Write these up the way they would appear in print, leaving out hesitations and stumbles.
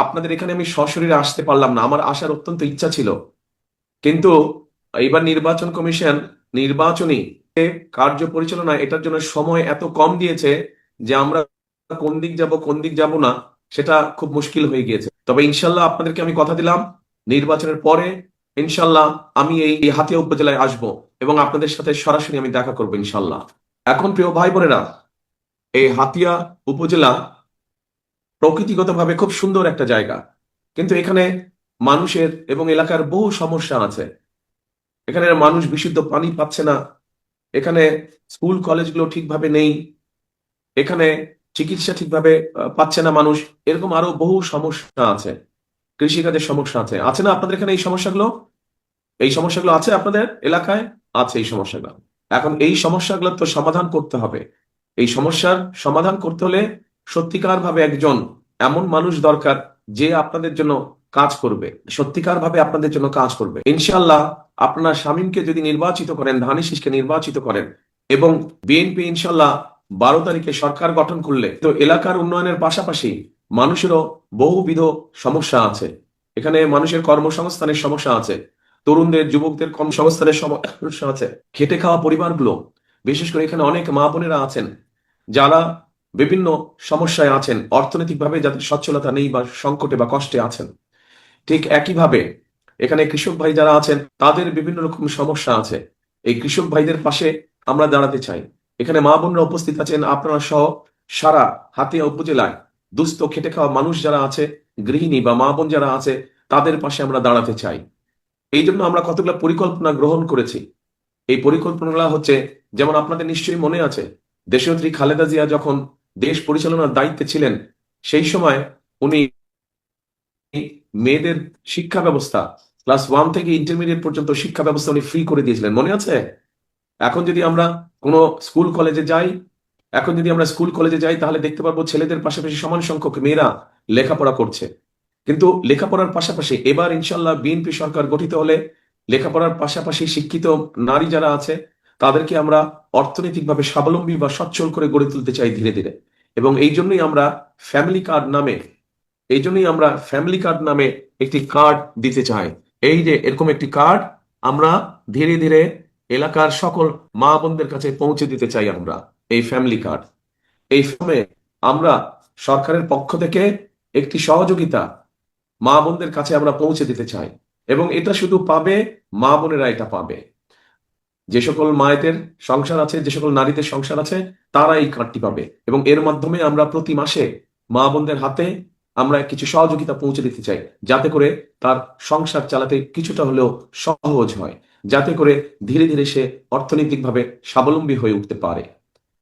আপনাদের এখানে আমি সশরীরে আসতে পারলাম না, আমার আসার অত্যন্ত ইচ্ছা ছিল, কিন্তু এইবার নির্বাচন কমিশন নির্বাচনী কার্য পরিচালনা এটার জন্য সময় এত কম দিয়েছে যে আমরা কোন দিক যাব কোন দিক যাব না সেটা খুব মুশকিল হয়ে গিয়েছে। তবে ইনশাল্লাহ আপনাদেরকে আমি কথা দিলাম, নির্বাচনের পরে ইনশাল্লাহ আমি এই হাতিয়া উপজেলায় আসব এবং আপনাদের সাথে সরাসরি আমি দেখা করবো ইনশাল্লাহ। এখন প্রিয় ভাই বোনেরা, এই হাতিয়া উপজেলা প্রকৃতিগতভাবে খুব সুন্দর একটা জায়গা, কিন্তু এখানে মানুষের এবং এলাকার বহু সমস্যা আছে। এখানে মানুষ বিশুদ্ধ পানি পাচ্ছে না, এখানে স্কুল কলেজগুলো ঠিকভাবে নেই, এখানে চিকিৎসা ঠিকভাবে পাচ্ছে না মানুষ, এরকম আরো বহু সমস্যা আছে। কৃষিকাজের সমস্যা আছে, আছে না আপনাদের এখানে এই সমস্যাগুলো? এই সমস্যাগুলো আছে আপনাদের এলাকায়? আছে এই সমস্যাগুলো। এখন এই সমস্যাগুলো তো সমাধান করতে হবে। এই সমস্যার সমাধান করতে হলে সত্যিকার ভাবে একজন এমন মানুষ দরকার যে আপনাদের জন্য কাজ করবে, সত্যিকার ভাবে আপনাদের জন্য কাজ করবে। ইনশাল্লাহ আপনার শামীমকে যদি নির্বাচিত করেন, ধানের শীষকে নির্বাচিত করেন এবং বিএনপি ইনশাল্লাহ 12 তারিখে সরকার গঠন করলে তো এলাকার উন্নয়নের পাশাপাশি মানুষেরও বহুবিধ সমস্যা আছে। এখানে মানুষের কর্মসংস্থানের সমস্যা আছে, তরুণদের যুবকদের কর্মসংস্থানের সমস্যা আছে, খেটে খাওয়া পরিবারগুলো, বিশেষ করে এখানে অনেক মা বোনেরা আছেন যারা বিভিন্ন সমস্যায় আছেন, অর্থনৈতিকভাবে যাদের সচ্ছলতা নেই বা সংকটে বা কষ্টে আছেন। ঠিক একইভাবে এখানে কৃষক ভাই যারা আছেন তাদের বিভিন্ন রকম সমস্যা আছে। এই কৃষক ভাইদের পাশে আমরা দাঁড়াতে চাই। এখানে মা বোনরা উপস্থিত আছেন, আপনারা সহ সারা হাতিয়া উপজেলায় দুস্থ খেটে খাওয়া মানুষ যারা আছে, গৃহিণী বা মা বোন যারা আছে, তাদের পাশে আমরা দাঁড়াতে চাই। এই জন্য আমরা কতগুলো পরিকল্পনা গ্রহণ করেছি। এই পরিকল্পনাগুলো হচ্ছে, যেমন আপনাদের নিশ্চয়ই মনে আছে, দেশনেত্রী খালেদা জিয়া যখন দেশ পরিচালনার দায়িত্বে ছিলেন সেই সময় উনি মেয়েদের শিক্ষা ব্যবস্থা ক্লাস 1 থেকে ইন্টারমিডিয়েট পর্যন্ত শিক্ষা ব্যবস্থা উনি ফ্রি করে দিয়েছিলেন, মনে আছে? এখন যদি আমরা কোনো স্কুল কলেজে যাই এখন যদি আমরা স্কুল কলেজে যাই তাহলে দেখতে পারবো ছেলেদের পাশাপাশি সমান সংখ্যক মেয়েরা লেখাপড়া করছে। কিন্তু লেখাপড়ার পাশাপাশি এবার ইনশাল্লাহ বিএনপি সরকার গঠিত হলে লেখাপড়ার পাশাপাশি শিক্ষিত নারী যারা আছে তাদেরকে আমরা অর্থনৈতিকভাবে স্বাবলম্বী বা সচ্ছল করে গড়ে তুলতে চাই ধীরে ধীরে। এবং ফ্যামিলি কার্ড নামে এই জন্যই আমরা ফ্যামিলি কার্ড নামে একটি কার্ড দিতে চাই। এই যে এরকম একটি কার্ড আমরা ধীরে ধীরে এলাকার সকল মা বোনদের কাছে পৌঁছে দিতে চাই। আমরা এই ফ্যামিলি কার্ড, এই ফর্মে আমরা সরকারের পক্ষ থেকে একটি সহযোগিতা মা বোনদের কাছে আমরা পৌঁছে দিতে চাই। এবং এটা শুধু পাবে মা বোনেরা, এটা পাবে যে সকল মায়েদের সংসার আছে, যে সকল নারীদের সংসার আছে, তারা এই কার্ডটি পাবে। এবং এর মাধ্যমে আমরা প্রতি মাসে মা বোনদের হাতে আমরা কিছু সহযোগিতা পৌঁছে দিতে চাই, যাতে করে তার সংসার চালাতে কিছুটা হলেও সহজ হয়, যাতে করে ধীরে ধীরে সে অর্থনৈতিকভাবে স্বাবলম্বী হয়ে উঠতে পারে।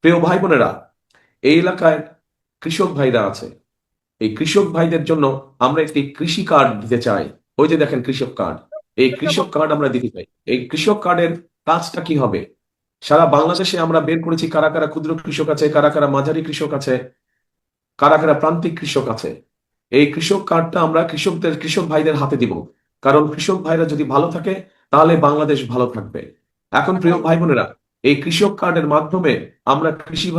প্রিয় ভাই বোনেরা, এই এলাকায় কৃষক ভাইরা আছে, এই কৃষক ভাইদের জন্য আমরা একটি কৃষি কার্ড দিতে চাই। ওই যে দেখেন কৃষক কার্ড, এই কৃষক কার্ড আমরা দিতে চাই। এই কৃষক কার্ডের কাজটা কি হবে? সারা বাংলাদেশে আমরা বের করেছি কারা কারা ক্ষুদ্র কৃষক আছে, কারা কারা মাঝারি কৃষক আছে, কারা কারা প্রান্তিক কৃষক আছে। এই কৃষক কার্ডটা আমরা কৃষক ভাইদের হাতে দিব, কারণ কৃষক ভাইরা যদি ভালো থাকে তাহলে বাংলাদেশ ভালো থাকবে। এখন প্রিয় ভাই বোনেরা, এই কৃষক কার্ডের মাধ্যমে আমরা কৃষক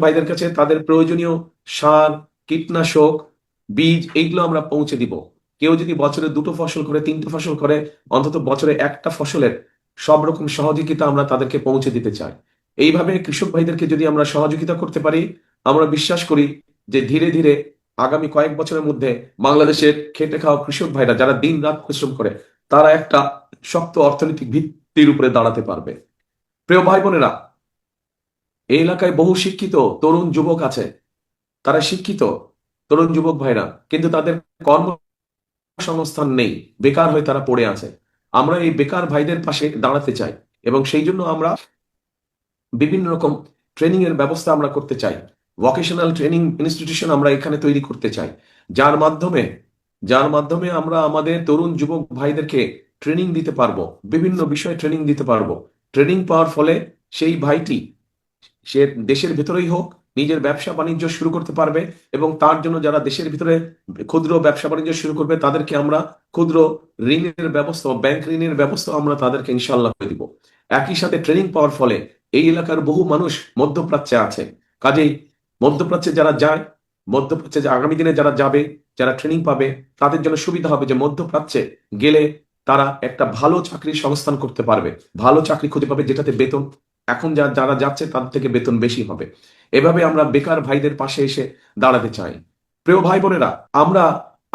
ভাইদের কাছে তাদের প্রয়োজনীয় সার, কীটনাশক, বীজ এইগুলো আমরা পৌঁছে দিব। কেউ যদি বছরে 2টো ফসল করে, 3টে ফসল করে, অন্তত বছরে একটা ফসলের সব রকম সহযোগিতা আমরা তাদেরকে পৌঁছে দিতে চাই। এইভাবে কৃষক ভাইদেরকে যদি আমরা সহযোগিতা করতে পারি, আমরা বিশ্বাস করি যে ধীরে ধীরে আগামী কয়েক বছরের মধ্যে বাংলাদেশের খেটে খাওয়া কৃষক ভাইরা যারা দিন রাত পরিশ্রম করে, তারা একটা শক্ত অর্থনৈতিক ভিত্তির উপরে দাঁড়াতে পারবে। প্রিয় ভাই বোনেরা, এই এলাকায় বহু শিক্ষিত তরুণ যুবক আছে, তারা শিক্ষিত তরুণ যুবক ভাইরা, কিন্তু তাদের কর্মসংস্থান নেই, বেকার হয়ে তারা পড়ে আছে। আমরা এই বেকার ভাইদের পাশে দাঁড়াতে চাই এবং সেই জন্য আমরা বিভিন্ন রকম ট্রেনিং এর ব্যবস্থা আমরা করতে চাই। ভোকেশনাল ট্রেনিং ইনস্টিটিউশন আমরা এখানে তৈরি করতে চাই, যার মাধ্যমে আমরা আমাদের তরুণ যুবক ভাইদেরকে ট্রেনিং দিতে পারবো, বিভিন্ন বিষয়ে ট্রেনিং দিতে পারবো। ট্রেনিং পাওয়ার ফলে সেই ভাইটি সে দেশের ভিতরেই হোক নিজের ব্যবসা বাণিজ্য শুরু করতে পারবে, এবং তার জন্য যারা দেশের ভিতরে ক্ষুদ্র ব্যবসা বাণিজ্য শুরু করবে তাদেরকে আমরা ক্ষুদ্র ঋণের ব্যবস্থা, ব্যাংক ঋণের ব্যবস্থা আমরা তাদেরকে ইনশাল্লাহ করে দিব। একই সাথে ট্রেনিং পাওয়ার ফলে এই এলাকার বহু মানুষ মধ্যপ্রাচ্যে আছে, কাজেই মধ্যপ্রাচ্যে যারা যায় মধ্যপ্রাচ্যে যে আগামী দিনে যারা যাবে, যারা ট্রেনিং পাবে, তাদের জন্য সুবিধা হবে যে মধ্যপ্রাচ্যে গেলে তারা একটা ভালো চাকরির সংস্থান করতে পারবে, ভালো চাকরি খুঁজে পাবে, যেটাতে বেতন এখন যারা যাচ্ছে তার থেকে বেতন বেশি হবে। এভাবে আমরা বেকার ভাইদের পাশে এসে দাঁড়াতে চাই। প্রিয় ভাই বোনেরা, আমরা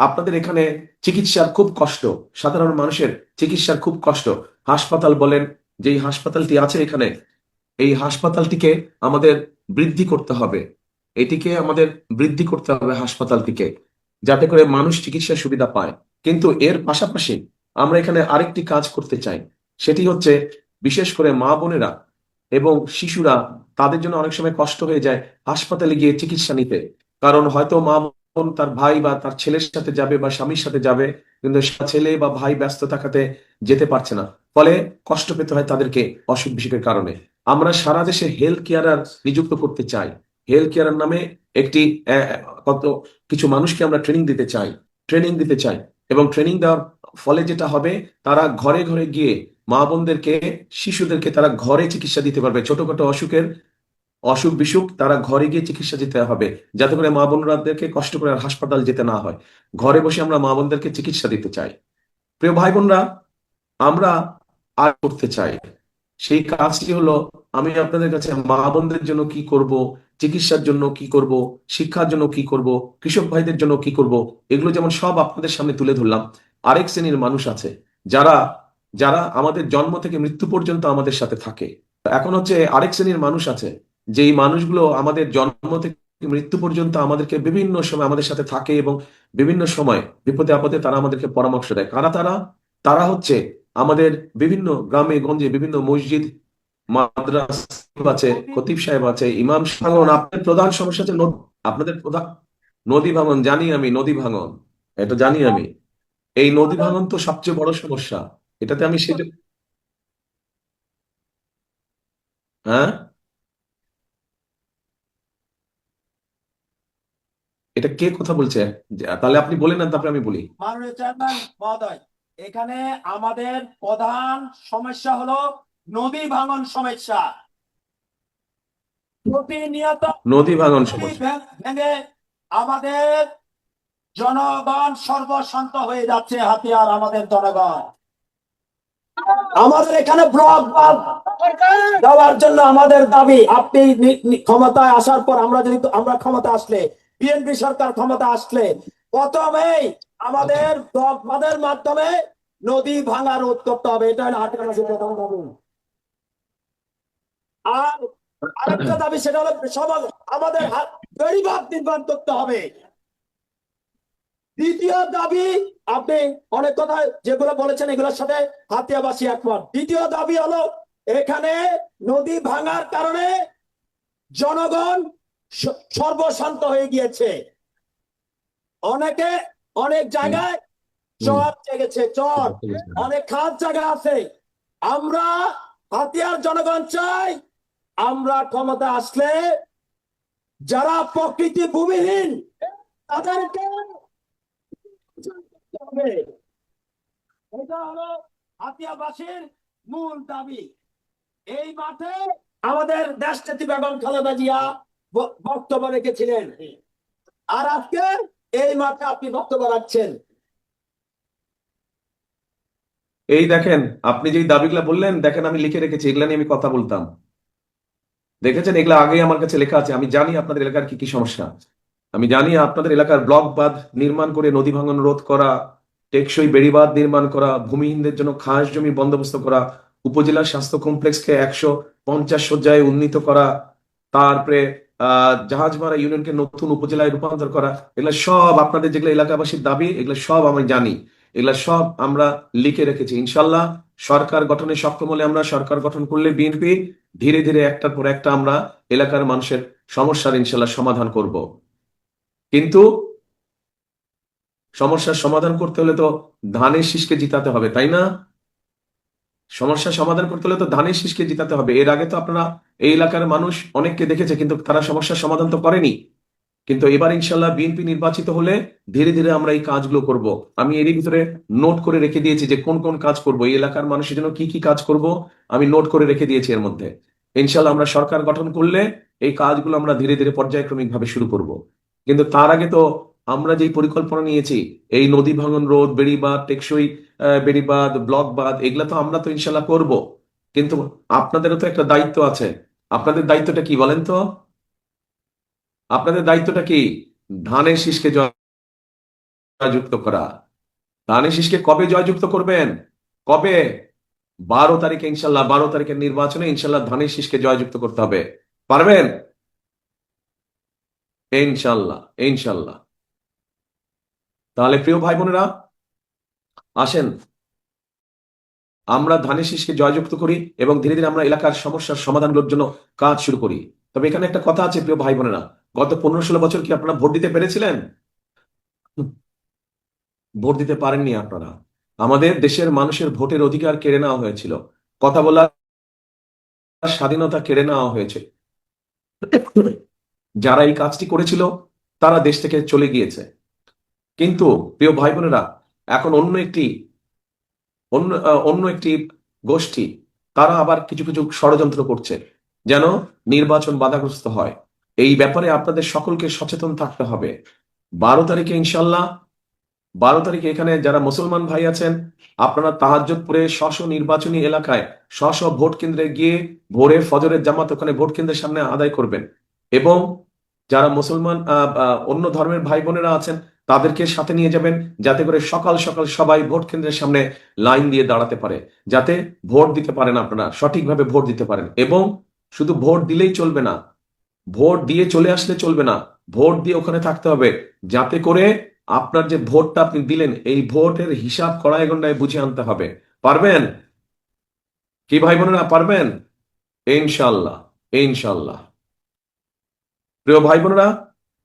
আপনাদের এখানে চিকিৎসার খুব কষ্ট, সাধারণ মানুষের চিকিৎসার খুব কষ্ট। হাসপাতাল বলেন, যেই হাসপাতালটি আছে এখানে, এই হাসপাতালটিকে আমাদের বৃদ্ধি করতে হবে। এটিকে আমাদের বৃদ্ধি করতে হবে হাসপাতালটিকে, যাতে করে মানুষ চিকিৎসার সুবিধা পায়। কিন্তু এর পাশাপাশি আমরা এখানে আরেকটি কাজ করতে চাই, সেটি হচ্ছে বিশেষ করে মা বোনেরা এবং শিশুরা, তাদের জন্য অনেক সময় কষ্ট হয়ে যায় হাসপাতালে গিয়ে চিকিৎসা নিতে। কারণ হয়তো মা বোন তার ভাই বা তার ছেলের সাথে যাবে বা স্বামীর সাথে যাবে, কিন্তু ছেলে বা ভাই ব্যস্ত থাকাতে যেতে পারছে না, ফলে কষ্ট পেতে হয় তাদেরকে অসুখ বিসুখের কারণে। আমরা সারা দেশে হেলথ কেয়ারার নিযুক্ত করতে চাই। হেলথ কেয়ারার নামে একটি কত কিছু মানুষকে আমরা ট্রেনিং দিতে চাই। এবং ট্রেনিং দেওয়ার ফলে যেটা হবে, তারা ঘরে ঘরে গিয়ে মা বোনদেরকে, শিশুদেরকে তারা ঘরে চিকিৎসা দিতে পারবে। ছোটখাটো অসুখ বিসুখ তারা ঘরে গিয়ে চিকিৎসা দিতে হবে, যাতে করে মা বোনদেরকে কষ্ট করে আর হাসপাতাল যেতে না হয়। ঘরে বসে আমরা মা বোনদেরকে চিকিৎসা দিতে চাই। প্রিয় ভাই বোনরা, আমরা আর করতে চাই, সেই কাজটি হলো, আমি আপনাদের কাছে মা বোনদের জন্য কি করব, চিকিৎসার জন্য কি করব, শিক্ষার জন্য কি করব, কৃষক ভাইদের জন্য কি করব, এগুলো যেমন সব আপনাদের সামনে তুলে ধরলাম। আরেক শ্রেণীর মানুষ আছে যারা যারা আমাদের জন্ম থেকে মৃত্যু পর্যন্ত আমাদের সাথে থাকে। এখন হচ্ছে আরেক শ্রেণীর মানুষ আছে, যেই মানুষগুলো আমাদের জন্ম থেকে মৃত্যু পর্যন্ত আমাদেরকে বিভিন্ন সময় আমাদের সাথে থাকে এবং বিভিন্ন সময় বিপদে আপদে তারা আমাদেরকে পরামর্শ দেয়। কারা তারা? তারা হচ্ছে আমাদের বিভিন্ন গ্রামে গঞ্জে বিভিন্ন মসজিদ, মাদ্রাসা আছে, খতিব সাহেব আছে, ইমাম সাহেব। আপনাদের প্রধান সমস্যা হচ্ছে আপনাদের প্রধান নদী ভাঙন। জানি আমি, নদী ভাঙন, এটা জানি আমি। এই নদী ভাঙন তো সবচেয়ে বড় সমস্যা। এটাতে আমি হ্যাঁ, এটা কে কথা বলছে? তাহলে আপনি বলেন না, তারপরে আমি বলি। মাননীয় চেয়ারম্যান মহোদয়, এখানে আমাদের প্রধান সমস্যা হলো নদী ভাঙন সমস্যা। প্রতিনিয়ত নদী ভাঙন নদী সমস্যা। ভেঙে আমাদের জনগণ সর্বশান্ত হয়ে যাচ্ছে। হাতিয়ার আমাদের জনগণ। আমাদের এখানে ব্লক দেওয়ার জন্য আমাদের দাবি, আপনি ক্ষমতায় আসার পর, আমরা ক্ষমতা আসলে, বিএনপি সরকার ক্ষমতা আসলে, প্রথমেই আমাদের ব্লক বাঁধের মাধ্যমে নদী ভাঙা রোধ করতে হবে। এটা হলো হাতিয়ার প্রধান দাবি। আর আরেকটা দাবি, সেটা হলো আমাদের বেড়িবাঁধ নির্মাণ করতে হবে। দ্বিতীয় দাবি, আপনি অনেক কথা যেগুলো বলেছেন এগুলোর সাথে হাতিয়াবাসী একমত। দ্বিতীয় দাবি হলো, এখানে নদী ভাঙার কারণে জনগণ সর্বশান্ত হয়ে গিয়েছে। অনেক জায়গায় চর জেগেছে, চর, অনেক খাস জায়গা আছে। আমরা হাতিয়ার জনগণ চাই, আমরা ক্ষমতা আসলে যারা প্রকৃতি ভূমিহীন তাদেরকে হবে। এটা হলো হাতিয়াবাসীর মূল দাবি। এই মাঠে আমাদের দেশনেত্রী বেগম খালেদা জিয়া বক্তব্য রেখেছিলেন, আর আজকে এই মাঠে আপনি বক্তব্য রাখছেন। এই দেখেন, আপনি যেই দাবিগুলা বললেন, দেখেন আমি লিখে রেখেছি, এগুলা নিয়ে আমি কথা বলতাম। দেখেছেন, এগুলা আগেই আমার কাছে লেখা আছে। আমি জানি আপনাদের এলাকার কি কি সমস্যা। আমি জানি আপনাদের এলাকার ব্লক বাঁধ নির্মাণ করে নদী ভাঙন রোধ করা, টেকসই বেড়িবাঁধ নির্মাণ করা, ভূমিহীনদের জন্য খাস জমি বন্দোবস্ত করা, উপজেলা স্বাস্থ্য কমপ্লেক্সকে 150 শয্যায় উন্নীত করা, তারপরে জাহাজমারা ইউনিয়নকে নতুন উপজেলায় রূপান্তর করা, এগুলো সব আপনাদের যেগুলো এলাকাবাসীর দাবি, এগুলো সব আমি জানি। এগুলা সব আমরা লিখে রেখেছি। ইনশাল্লাহ সরকার গঠনে সক্ষম হলে, আমরা সরকার গঠন করলে বিএনপি ধীরে ধীরে একটার পর একটা আমরা এলাকার মানুষের সমস্যার ইনশাল্লাহ সমাধান করব। কিন্তু সমস্যার সমাধান করতে হলে তো ধানের শীষকে জিতাতে হবে, তাই না? সমস্যার সমাধান করতে হলে তো ধানের শীষকে জিতাতে হবে। এর আগে তো আপনারা এই এলাকার মানুষ অনেককে দেখেছে, কিন্তু তারা সমস্যার সমাধান তো করেনি। কিন্তু এবার ইনশাল্লাহ বিএনপি নির্বাচিত হলে ধীরে ধীরে আমরা এই কাজগুলো করব। আমি এরই ভিতরে নোট করে রেখে দিয়েছি যে কোন কোন কাজ করব, এই এলাকার মানুষের জন্য কি কি কাজ করব, আমি নোট করে রেখে দিয়েছি। এর মধ্যে ইনশাল্লাহ আমরা সরকার গঠন করলে এই কাজগুলো আমরা ধীরে ধীরে পর্যায়ক্রমিক ভাবে শুরু করব। কিন্তু তার আগে তো আমরা যেই পরিকল্পনা নিয়েছি, এই নদী ভাঙন রোধ, বেড়িবাঁধ, টেকসই বেড়িবাঁধ, ব্লক বাঁধ, এগুলা তো আমরা তো ইনশাল্লাহ করব। কিন্তু আপনাদেরও তো একটা দায়িত্ব আছে। আপনাদের দায়িত্বটা কি বলেন তো? আপনাদের দায়িত্বটা কি? ধানের শীষকে জয়যুক্ত করা। ধানের শীষকে কবে জয়যুক্ত করবেন? কবে? 12 তারিখে ইনশাল্লাহ, 12 তারিখের নির্বাচনে ইনশাল্লাহ ধানের শীষকে জয়যুক্ত করতে হবে। পারবেন? ইনশাল্লাহ, ইনশাল্লাহ। তাহলে প্রিয় ভাই বোনেরা, আসেন আমরা ধানের শীষকে জয়যুক্ত করি এবং ধীরে ধীরে আমরা এলাকার সমস্যার সমাধানগুলোর জন্য কাজ শুরু করি। তবে এখানে একটা কথা আছে প্রিয় ভাই বোনেরা, গত 15-16 বছর কি আপনারা ভোট দিতে পেরেছিলেন? ভোট দিতে পারেননি আপনারা। আমাদের দেশের মানুষের ভোটের অধিকার কেড়ে নেওয়া হয়েছিল, কথা বলার স্বাধীনতা কেড়ে নেওয়া হয়েছে। যারা এই কাজটি করেছিল তারা দেশ থেকে চলে গিয়েছে। কিন্তু প্রিয় ভাই বোনেরা, এখন অন্য একটি গোষ্ঠী, তারা আবার কিছু কিছু ষড়যন্ত্র করছে যেন নির্বাচন বাধাগ্রস্ত হয়। এই ব্যাপারে আপনাদের সকলকে সচেতন থাকতে হবে। 12 তারিখে ইনশাল্লাহ, 12 তারিখে এখানে যারা মুসলমান ভাই আছেন, আপনারা তাহাজ্জুদ পড়ে স্ব নির্বাচনী এলাকায় স্ব ভোট কেন্দ্রে গিয়ে ভোরে ফজরের জামাত ওখানে ভোট কেন্দ্রের সামনে আদায় করবেন। এবং যারা মুসলমান অন্য ধর্মের ভাই বোনেরা আছেন, তাদেরকে সাথে নিয়ে যাবেন, যাতে করে সকাল সকাল সবাই ভোট কেন্দ্রের সামনে লাইন দিয়ে দাঁড়াতে পারে, যাতে ভোট দিতে পারেন, আপনারা সঠিকভাবে ভোট দিতে পারেন। এবং শুধু ভোট দিলেই চলবে না, ভোট দিয়ে চলে আসলে চলবে না, ভোট দিয়ে ওখানে থাকতে হবে, যাতে করে আপনার যে ভোটটা আপনি দিলেন এই ভোটের হিসাব কড়াই গন্ডায় বুঝে আনতে হবে। পারবেন কি ভাই বোনেরা, পারবেন? ইনশাল্লাহ, ইনশাল্লাহ। প্রিয় ভাই বোনেরা,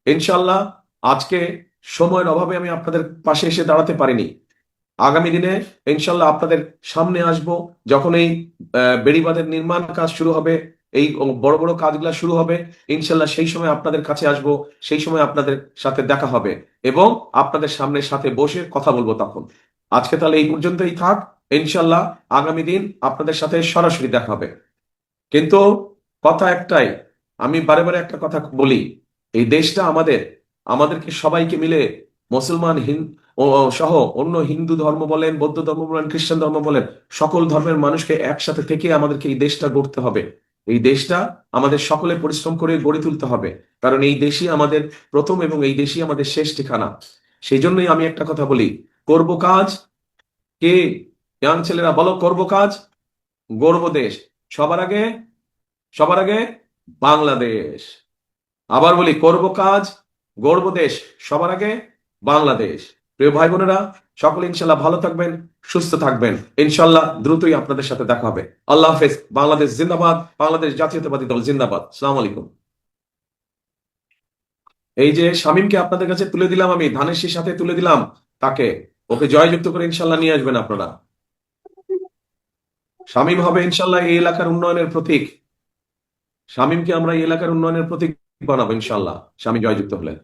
ইনশাল্লাহ আজকে সময়ের অভাবে আমি আপনাদের পাশে এসে দাঁড়াতে পারিনি। আগামী দিনে ইনশাল্লাহ আপনাদের সামনে আসব, যখন এই বেড়িবাঁধের নির্মাণ কাজ শুরু হবে, এই বড় বড় কাজগুলো শুরু হবে, ইনশাল্লাহ সেই সময় আপনাদের কাছে আসব, সেই সময় আপনাদের সাথে দেখা হবে এবং আপনাদের সামনে সাথে বসে কথা বলবো তখন। আজকে তাহলে এই পর্যন্তই থাক। ইনশাল্লাহ আগামী দিন আপনাদের সাথে সরাসরি দেখা হবে। কিন্তু কথা একটাই, আমি বারে বারে একটা কথা বলি, এই দেশটা আমাদের, আমাদেরকে সবাইকে মিলে মুসলমান সহ অন্য হিন্দু ধর্ম বলেন, বৌদ্ধ ধর্ম বলেন, খ্রিস্টান ধর্ম বলেন, সকল ধর্মের মানুষকে একসাথে থেকে আমাদেরকে এই দেশটা গড়তে হবে। এই দেশটা আমাদের সকলে পরিশ্রম করে গড়ে তুলতে হবে, কারণ এই দেশই আমাদের প্রথম এবং এই দেশই আমাদের শেষ ঠিকানা। সেই জন্যই আমি একটা কথা বলি, করব কাজ, কে ইয়াং ছেলেরা বলো, করব কাজ, গড়ব দেশ। সবার আগে, সবার আগে বাংলাদেশ। আবার বলি, করব কাজ, গড়ব দেশ, সবার আগে বাংলাদেশ। প্রিয় ভাই বোনেরা, সকলে ইনশাল্লাহ ভালো থাকবেন, সুস্থ থাকবেন। ইনশাল্লাহ দ্রুতই আপনাদের সাথে দেখা হবে। আল্লাহ হাফেজ। বাংলাদেশ জিন্দাবাদ, বাংলাদেশ জাতীয়তাবাদী দল জিন্দাবাদ। আসসালামু আলাইকুম। এই যে শামীমকে আপনাদের কাছে তুলে দিলাম, আমি ধানের শীষ সাথে তুলে দিলাম তাকে, ওকে জয়যুক্ত করে ইনশাল্লাহ নিয়ে আসবেন আপনারা। শামীম হবে ইনশাল্লাহ এই এলাকার উন্নয়নের প্রতীক। শামীমকে আমরা এই এলাকার উন্নয়নের প্রতীক বানাবো ইনশাল্লাহ, স্বামী জয়যুক্ত হলে।